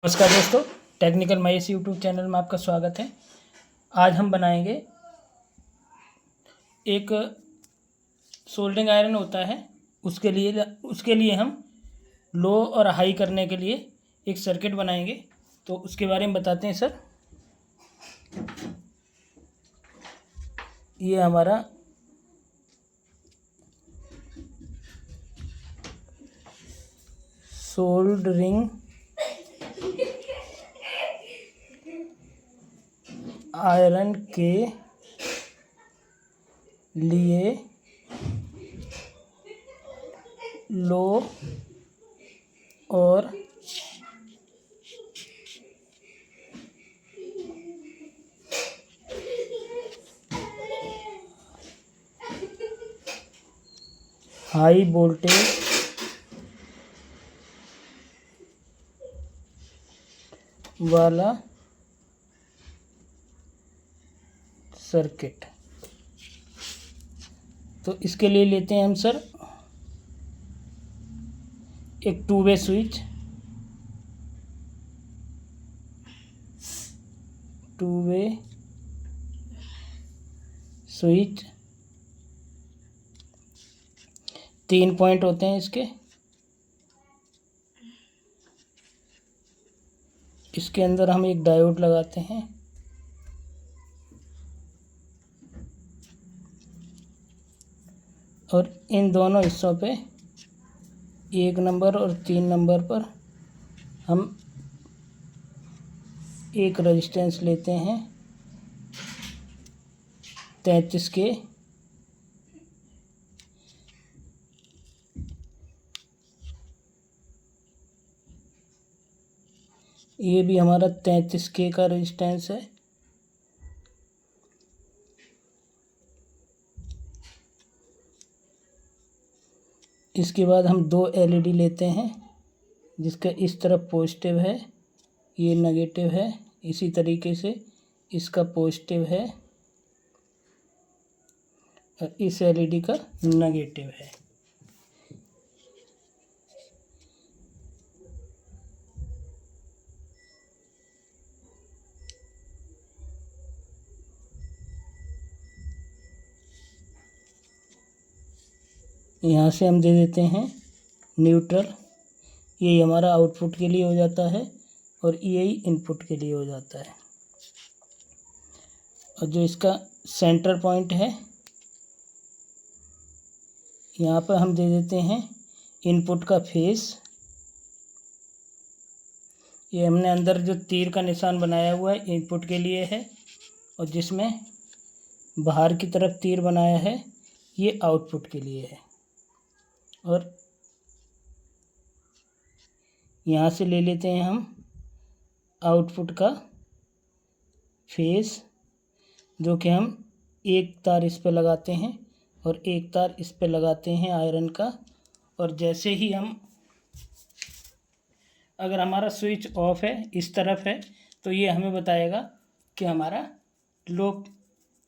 नमस्कार दोस्तों, टेक्निकल माइस YouTube channel में आपका स्वागत है। आज हम बनाएंगे एक सोल्डरिंग आयरन होता है, उसके लिए हम लो और हाई करने के लिए एक सर्किट बनाएंगे। तो उसके बारे में बताते हैं सर। ये हमारा सोल्डरिंग आयरन के लिए लो और हाई वोल्टेज वाला सर्किट। तो इसके लिए लेते हैं हम सर एक 2 वे स्विच, 2 वे स्विच 3 पॉइंट होते हैं इसके अंदर हम एक डायोड लगाते हैं। और इन दोनों हिस्सों पे 1 नंबर और 3 नंबर पर हम एक रेजिस्टेंस लेते हैं 33 के। ये भी हमारा 33 के का रेजिस्टेंस है। इसके बाद हम 2 एलईडी लेते हैं, जिसका इस तरफ पॉजिटिव है, ये नेगेटिव है। इसी तरीके से इसका पॉजिटिव है और इस एलईडी का नेगेटिव है। यहाँ से हम दे देते हैं न्यूट्रल। ये हमारा आउटपुट के लिए हो जाता है और यही इनपुट के लिए हो जाता है। और जो इसका सेंटर पॉइंट है, यहाँ पर हम दे देते हैं इनपुट का फेस। ये हमने अंदर जो तीर का निशान बनाया हुआ है इनपुट के लिए है, और जिसमें बाहर की तरफ तीर बनाया है ये आउटपुट के लिए है। और यहाँ से ले लेते हैं हम आउटपुट का फेस, जो कि हम एक तार इस पे लगाते हैं और एक तार इस पे लगाते हैं आयरन का। और जैसे ही हम, अगर हमारा स्विच ऑफ है, इस तरफ है, तो ये हमें बताएगा कि हमारा लो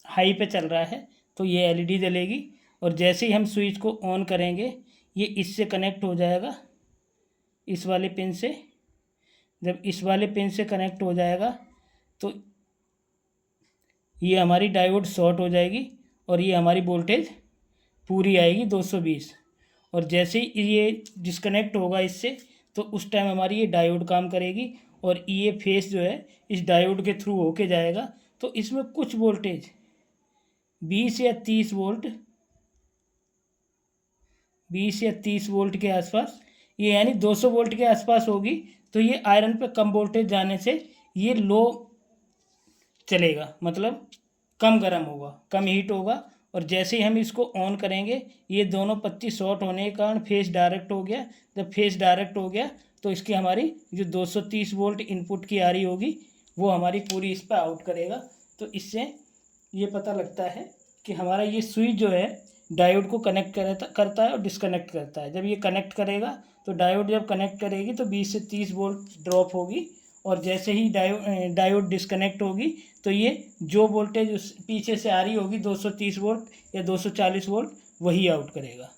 हाई पे चल रहा है, तो ये एलईडी जलेगी। और जैसे ही हम स्विच को ऑन करेंगे, ये इससे कनेक्ट हो जाएगा, इस वाले पिन से। जब इस वाले पिन से कनेक्ट हो जाएगा तो ये हमारी डायोड शॉर्ट हो जाएगी और ये हमारी वोल्टेज पूरी आएगी 220। और जैसे ही ये डिस्कनेक्ट होगा इससे, तो उस टाइम हमारी ये डायोड काम करेगी और ये फेस जो है इस डायोड के थ्रू होके जाएगा। तो इसमें कुछ वोल्टेज 20 या 30 वोल्ट, 20 या 30 वोल्ट के आसपास, ये यानी 200 वोल्ट के आसपास होगी। तो ये आयरन पे कम वोल्टेज जाने से ये लो चलेगा, मतलब कम गर्म होगा, कम हीट होगा। और जैसे ही हम इसको ऑन करेंगे, ये दोनों पत्ती शॉर्ट होने के कारण फेस डायरेक्ट हो गया। जब फेस डायरेक्ट हो गया तो इसकी हमारी जो 230 वोल्ट इनपुट की आ रही होगी वो हमारी पूरी इस पर आउट करेगा। तो इससे ये पता लगता है कि हमारा ये स्विच जो है डायोड को कनेक्ट करता है और डिस्कनेक्ट करता है। जब ये कनेक्ट करेगा तो डायोड जब कनेक्ट करेगी तो 20 से 30 वोल्ट ड्रॉप होगी। और जैसे ही डायोड डिस्कनेक्ट होगी तो ये जो वोल्टेज उस पीछे से आ रही होगी 230 वोल्ट या 240 वोल्ट, वही आउट करेगा।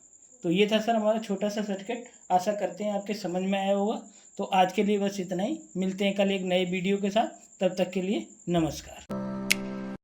तो ये था सर हमारा छोटा सा सर्किट। आशा करते हैं आपके समझ में आया होगा। तो आज के लिए बस इतना ही, मिलते हैं कल एक नए वीडियो के साथ, तब तक के लिए नमस्कार।